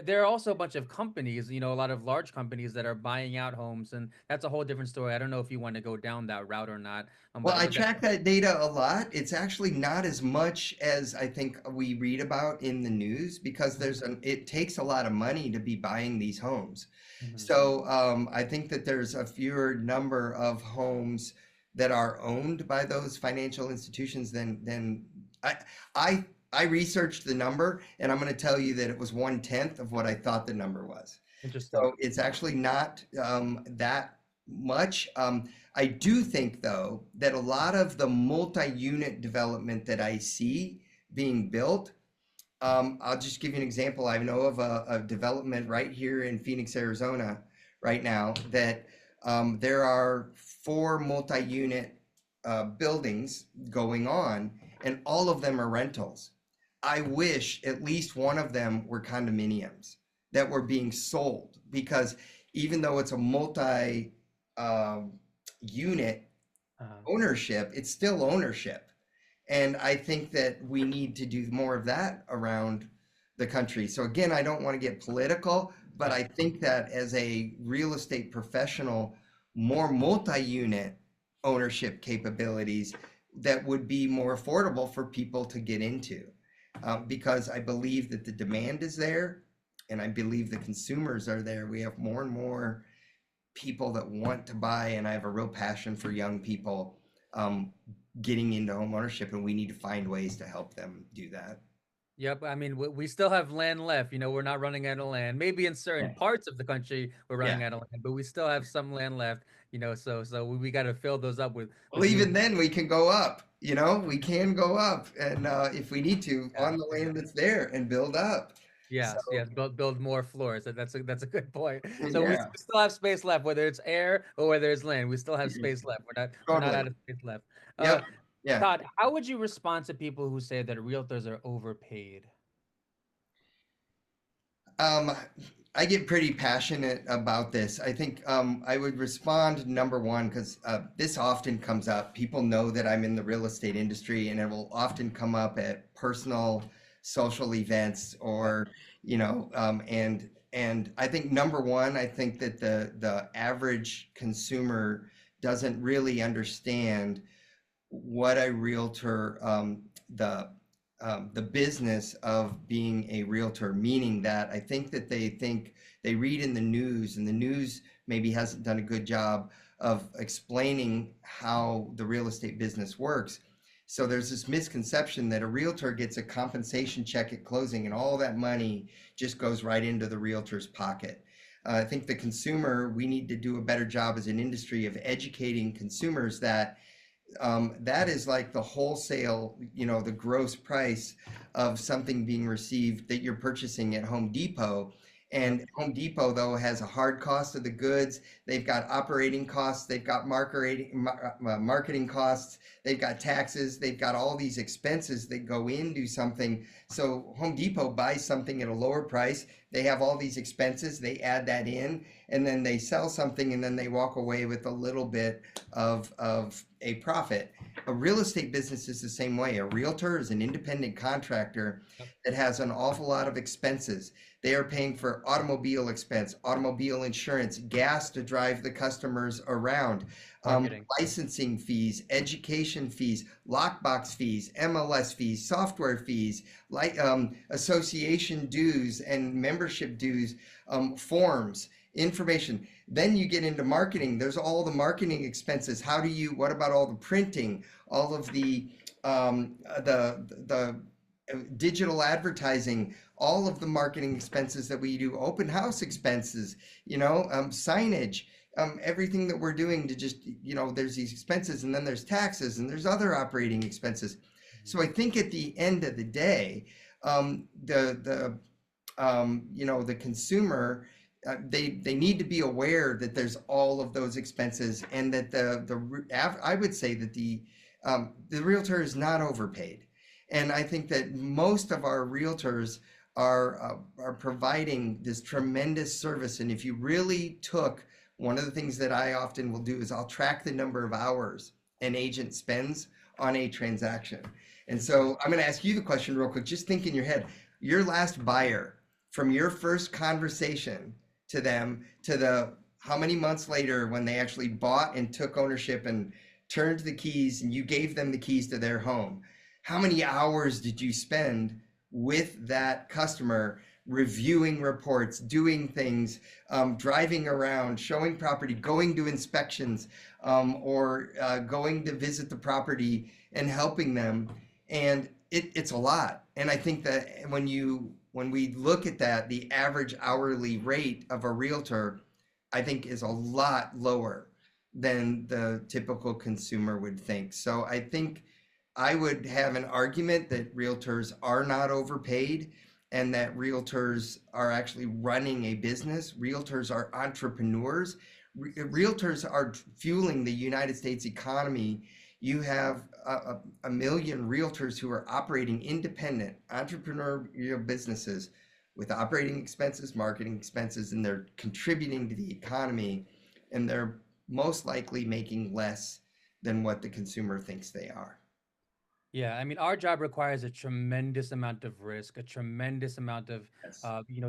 there are also a bunch of companies, a lot of large companies that are buying out homes, and that's a whole different story. I don't know if you want to go down that route or not. Well, I But that. track that data a lot. It's actually not as much as I think we read about in the news because it takes a lot of money to be buying these homes. Mhm. So I think that there's a fewer number of homes that are owned by those financial institutions than I I I researched the number and I'm going to tell you that it was 1/10 of what I thought the number was. Interesting. So it's actually not that much. I do think, though, that a lot of the multi-unit development that I see being built, I'll just give you an example. I know of a development right here in Phoenix, Arizona, right now, that there are four multi-unit buildings going on, and all of them are rentals. I wish at least one of them were condominiums that were being sold because even though it's a multi unit Uh, ownership, it's still ownership. And I think that we need to do more of that around the country. So again, I don't want to get political, but yeah. I think that as a real estate professional, more multi-unit ownership capabilities that would be more affordable for people to get into. Because I believe that the demand is there and I believe the consumers are there. We have more and more people that want to buy, and I have a real passion for young people um, getting into home ownership, and we need to find ways to help them do that. Yep. I mean, we still have land left. We're not running out of land. Maybe in certain Yeah. parts of the country we're Yeah. running out of land, but we still have some land left. So we got to fill those up Well, with new. even then, we can go up. We can go up, and if we need to, Yeah. on the land Yeah. that's there, and build up. So, Yes. Yes. Build more floors. That's a good point. So we yeah, still have space left, whether it's air or whether it's land. We still have mhm, space left. We're not totally. out of space left. Uh, Yep. Yeah. Todd, how would you respond to people who say that realtors are overpaid? Um, I get pretty passionate about this. I think I would respond number one because this often comes up. People know that I'm in the real estate industry, and it will often come up at personal social events Yep. or and I think number one, I think that the average consumer doesn't really understand what a realtor the business of being a realtor, meaning that I think that they think they read in the news and the news maybe hasn't done a good job of explaining how the real estate business works. So there's this misconception that a realtor gets a compensation check at closing and all that money just goes right into the realtor's pocket. I think the consumer, we need to do a better job as an industry of educating consumers that that is like the wholesale, the gross price of something being received that you're purchasing at Home Depot. Yep. And Home Depot, though, has a hard cost of the goods. They've got operating costs. They've got marketing costs. They've got taxes. They've got all these expenses that go into something. So Home Depot buys something at a lower price. They have all these expenses. They add that in, and then they sell something, and then they walk away with a little bit of a profit. A real estate business is the same way. A realtor is an independent contractor Yep. that has an awful lot of expenses. They are paying for automobile expense, automobile insurance, gas to drive the customers around, Marketing. licensing fees, education fees, lockbox fees, MLS fees, software fees, like association dues and membership dues, forms, information. Then you get into marketing. There's all the marketing expenses. What about all the printing, all of the digital advertising, all of the marketing expenses that we do, open house expenses, signage, everything that we're doing to just, there's these expenses and then there's taxes and there's other operating expenses. Mhm. So I think at the end of the day, the consumer, they need to be aware that there's all of those expenses and that I would say that the realtor is not overpaid. And I think that most of our realtors are providing this tremendous service. And if you really took one of the things that I often will do is I'll track the number of hours an agent spends on a transaction. And Mhm. so I'm going to ask you the question real quick. Just think in your head, your last buyer from your first conversation to them to the how many months later when they actually bought and took ownership and turned the keys and you gave them the keys to their home. How many hours did you spend with that customer reviewing reports, doing things, driving around, showing property, going to inspections, or going to visit the property and helping them? And it's a lot. And I think that when we look at that, the average hourly rate of a realtor, I think, is a lot lower than the typical consumer would think. So I think I would have an argument that realtors are not overpaid and that realtors are actually running a business. Realtors are entrepreneurs. Realtors are fueling the United States economy. You have a million realtors who are operating independent entrepreneurial businesses with operating expenses, marketing expenses, and they're contributing to the economy, and they're most likely making less than what the consumer thinks they are. Yeah, I mean, our job requires a tremendous amount of risk, a tremendous amount of, Yes.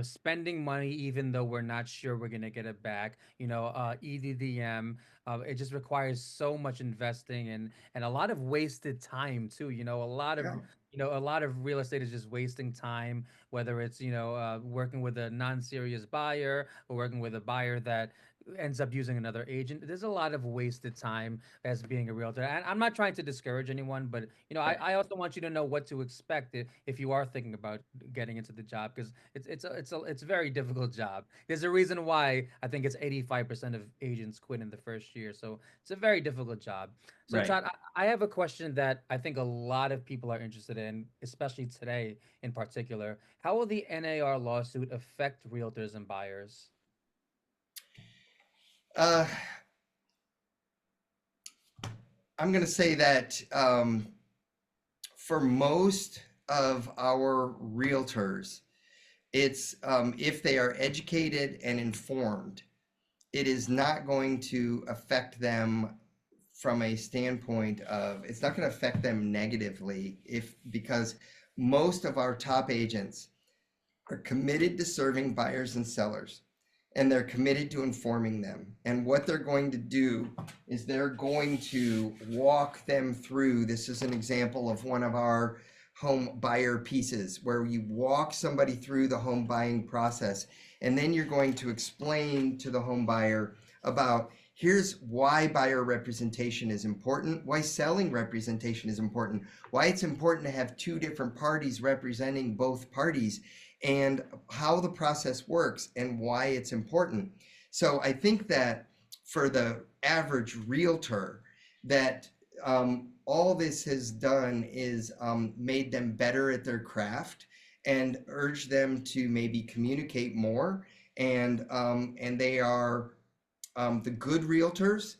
spending money even though we're not sure we're gonna get it back. EDDM. It just requires so much investing and a lot of wasted time too. Yeah. A lot of real estate is just wasting time, whether it's working with a non-serious buyer or working with a buyer that ends up using another agent. There's a lot of wasted time as being a realtor. And I'm not trying to discourage anyone, but Right. I also want you to know what to expect if you are thinking about getting into the job because it's a very difficult job. There's a reason why I think it's 85% of agents quit in the first year. So it's a very difficult job. So Right. Todd, I have a question that I think a lot of people are interested in, especially today in particular. How will the NAR lawsuit affect realtors and buyers? Uh, I'm going to say that for most of our realtors, it's if they are educated and informed, it is not going to affect them from a standpoint of it's not going to affect them negatively if because most of our top agents are committed to serving buyers and sellers and they're committed to informing them. And what they're going to do is they're going to walk them through. This is an example of one of our home buyer pieces where you walk somebody through the home buying process. And then you're going to explain to the home buyer about here's why buyer representation is important, why selling representation is important, why it's important to have two different parties representing both parties, and how the process works and why it's important. So I think that for the average realtor, that all this has done is made them better at their craft and urge them to maybe communicate more. And they are the good realtors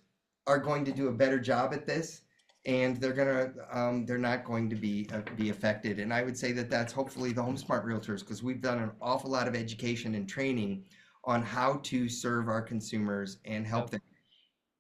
are going to do a better job at this, and they're not going to be affected. And I would say that that's hopefully the HomeSmart realtors because we've done an awful lot of education and training on how to serve our consumers and help Yep. them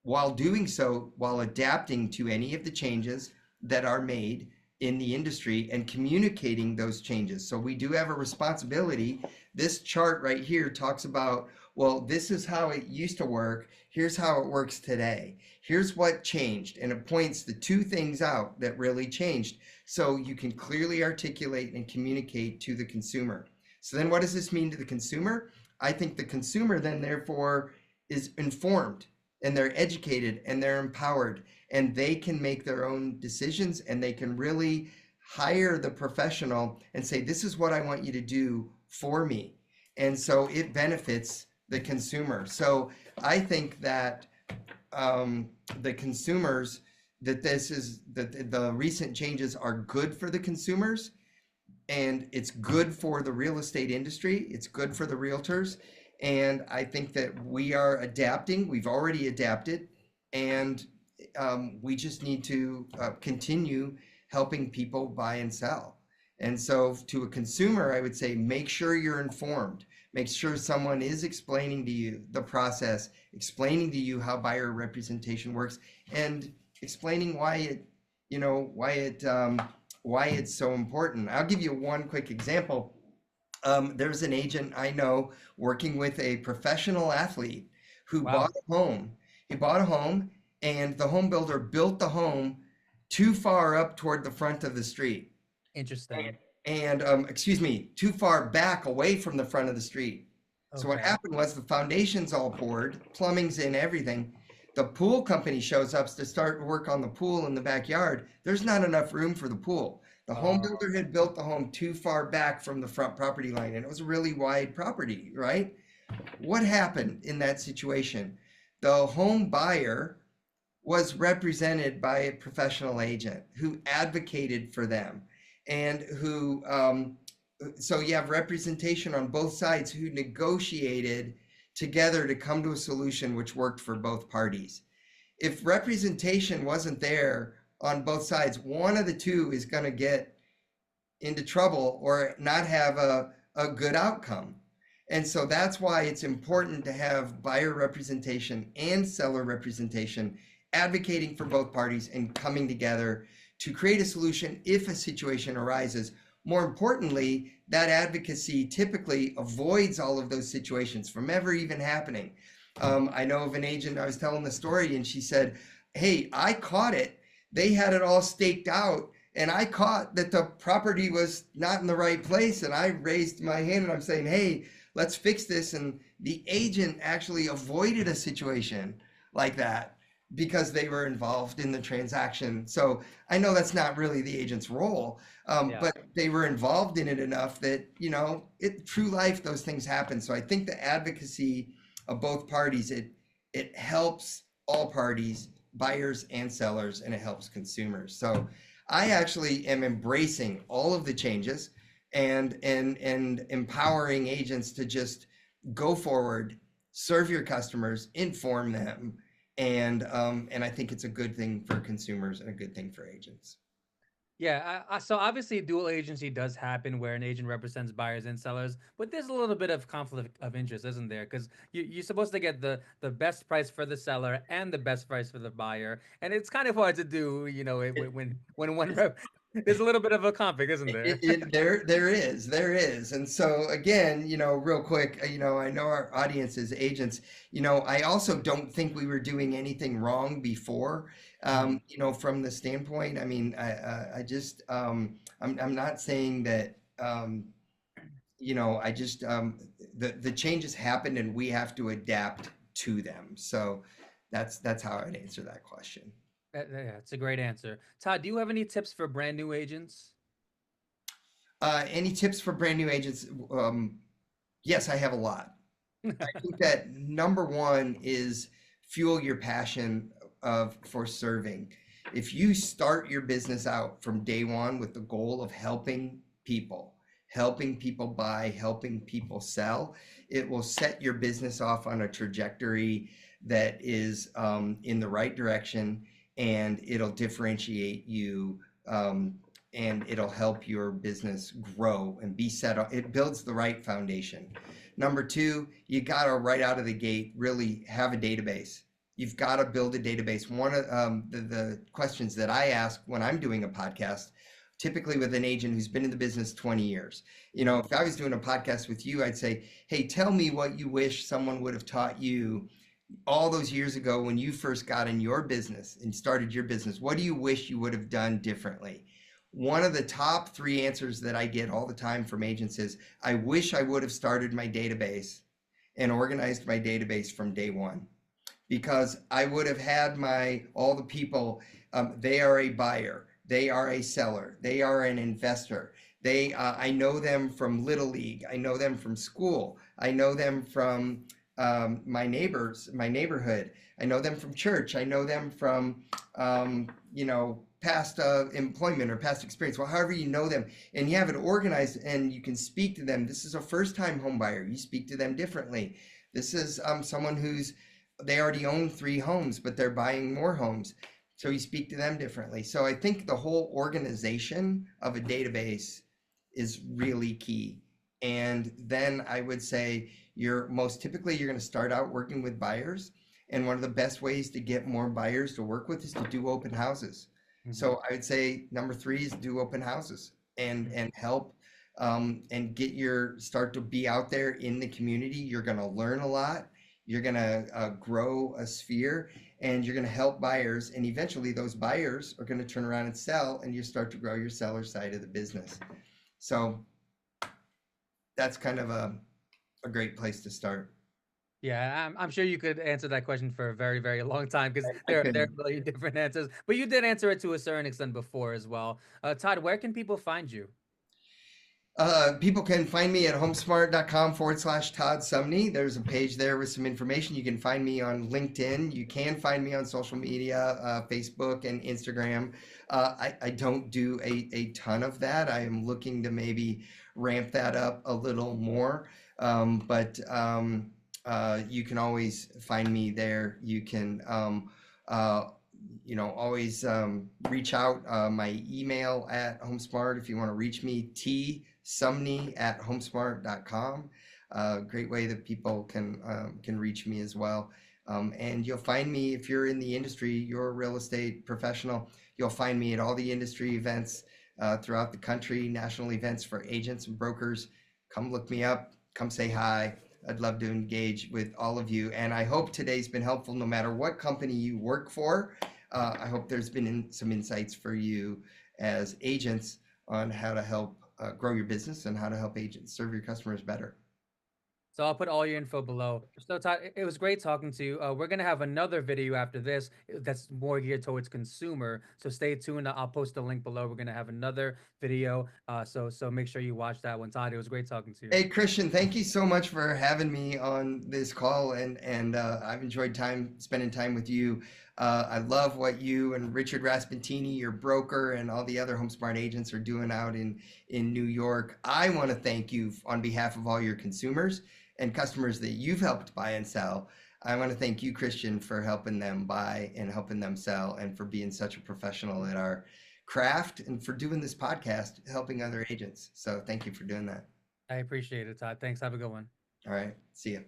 while doing so, while adapting to any of the changes that are made in the industry and communicating those changes. So we do have a responsibility. This chart right here talks about, well, this is how it used to work. Here's how it works today. Here's what changed. And it points the two things out that really changed. So you can clearly articulate and communicate to the consumer. So then what does this mean to the consumer? I think the consumer then therefore is informed and they're educated and they're empowered and they can make their own decisions and they can really hire the professional and say, this is what I want you to do for me. And so it benefits the consumer. So I think that the consumers, that this is that the recent changes are good for the consumers and it's good for the real estate industry. It's good for the realtors. And I think that we are adapting. We've already adapted, and we just need to continue helping people buy and sell. And so to a consumer, I would say make sure you're informed. Make sure someone is explaining to you the process, explaining to you how buyer representation works, and explaining why it, you know, why it's so important. I'll give you one quick example. There's an agent I know working with a professional athlete who bought Wow. a home. He bought a home, and the home builder built the home too far up toward the front of the street. Interesting. And excuse me, too far back away from the front of the street. So what Okay. happened was the foundation's all poured, plumbing's in, everything. The pool company shows up to start work on the pool in the backyard. There's not enough room for the pool. The home Uh, builder had built the home too far back from the front property line, and it was a really wide property, right? What happened in that situation? The home buyer was represented by a professional agent who advocated for them and who so you have representation on both sides who negotiated together to come to a solution which worked for both parties. If representation wasn't there on both sides, one of the two is going to get into trouble or not have a good outcome. And so that's why it's important to have buyer representation and seller representation advocating for both parties and coming together to create a solution if a situation arises. More importantly, that advocacy typically avoids all of those situations from ever even happening. I know of an agent, I was telling the story, and she said, "Hey, I caught it. They had it all staked out, and I caught that the property was not in the right place. And I raised my hand and I'm saying, hey, let's fix this." And the agent actually avoided a situation like that because they were involved in the transaction. So I know that's not really the agent's role, yeah. but they were involved in it enough that, you know, it true life, those things happen. So I think the advocacy of both parties, it helps all parties, buyers and sellers, and it helps consumers. So I actually am embracing all of the changes and empowering agents to just go forward, serve your customers, inform them, and I think it's a good thing for consumers and a good thing for agents. Yeah, so obviously dual agency does happen where an agent represents buyers and sellers, but there's a little bit of conflict of interest, isn't there? Because you're supposed to get the best price for the seller and the best price for the buyer, and it's kind of hard to do, when one rep, there's a little bit of a conflict, isn't there? There is. And so again, you know, real quick, you know, I know our audience is agents. You know, I also don't think we were doing anything wrong before. Mhm. You know, from the standpoint, I mean, I just, I'm not saying that, you know, I just, the changes happened and we have to adapt to them. So that's how I'd answer that question. Yeah, it's a great answer. Todd, do you have any tips for brand new agents? Any tips for brand new agents? Yes, I have a lot. I think that number one is fuel your passion of for serving. If you start your business out from day one with the goal of helping people buy, helping people sell, it will set your business off on a trajectory that is in the right direction, and it'll differentiate you, and it'll help your business grow and be set up. It builds the right foundation. Number two, you got to right out of the gate really have a database. You've got to build a database. One of the questions that I ask when I'm doing a podcast, typically with an agent who's been in the business 20 years, you know, Mhm. if I was doing a podcast with you, I'd say, hey, tell me what you wish someone would have taught you all those years ago when you first got in your business and started your business. What do you wish you would have done differently? One of the top three answers that I get all the time from agents is, I wish I would have started my database and organized my database from day one, because I would have had my all the people. They are a buyer, they are a seller, they are an investor. They I know them from little league, I know them from school, I know them from my neighbors, my neighborhood, I know them from church, I know them from you know, past employment or past experience. Well, however you know them, and you have it organized, and you can speak to them. This is a first-time home buyer. You speak to them differently. This is someone who's they already own three homes, but they're buying more homes. So you speak to them differently. So I think the whole organization of a database is really key. And then I would say you're going to start out working with buyers. And one of the best ways to get more buyers to work with is to do open houses. Hmm. So I would say number three is do open houses and help and get your start to be out there in the community. You're going to learn a lot. You're going to grow a sphere and you're going to help buyers. And eventually, those buyers are going to turn around and sell, and you start to grow your seller side of the business. So that's kind of a great place to start. Yeah, I'm sure you could answer that question for a very, very long time because I there are could. a million different answers. But you did answer it to a certain extent before as well. Todd, where can people find you? People can find me at homesmart.com/Todd Sumney. There's a page there with some information. You can find me on LinkedIn. You can find me on social media, Facebook and Instagram. I don't do a ton of that. I am looking to maybe ramp that up a little more. But you can always find me there. You can uh, always reach out. My email at HomeSmart if you want to reach me, tsumney@homesmart.com. Great way that people can reach me as well. And you'll find me if you're in the industry, you're a real estate professional. You'll find me at all the industry events throughout the country, national events for agents and brokers. Come look me up. Come say hi. I'd love to engage with all of you. And I hope today's been helpful no matter what company you work for. I hope there's been some insights for you as agents on how to help grow your business and how to help agents serve your customers better. So I'll put all your info below. So Todd, it was great talking to you. We're gonna have another video after this that's more geared towards consumer. So stay tuned. I'll post the link below. We're gonna have another video. So make sure you watch that one. Todd, it was great talking to you. Hey Christian, thank you so much for having me on this call, and I've enjoyed spending time with you. I love what you and Richard Raspentini, your broker, and all the other HomeSmart agents are doing out in New York. I want to thank you on behalf of all your consumers and customers that you've helped buy and sell. I want to thank you, Christian, for helping them buy and helping them sell, and for being such a professional at our craft, and for doing this podcast, helping other agents. So thank you for doing that. I appreciate it, Todd. Thanks. Have a good one. All right. See you.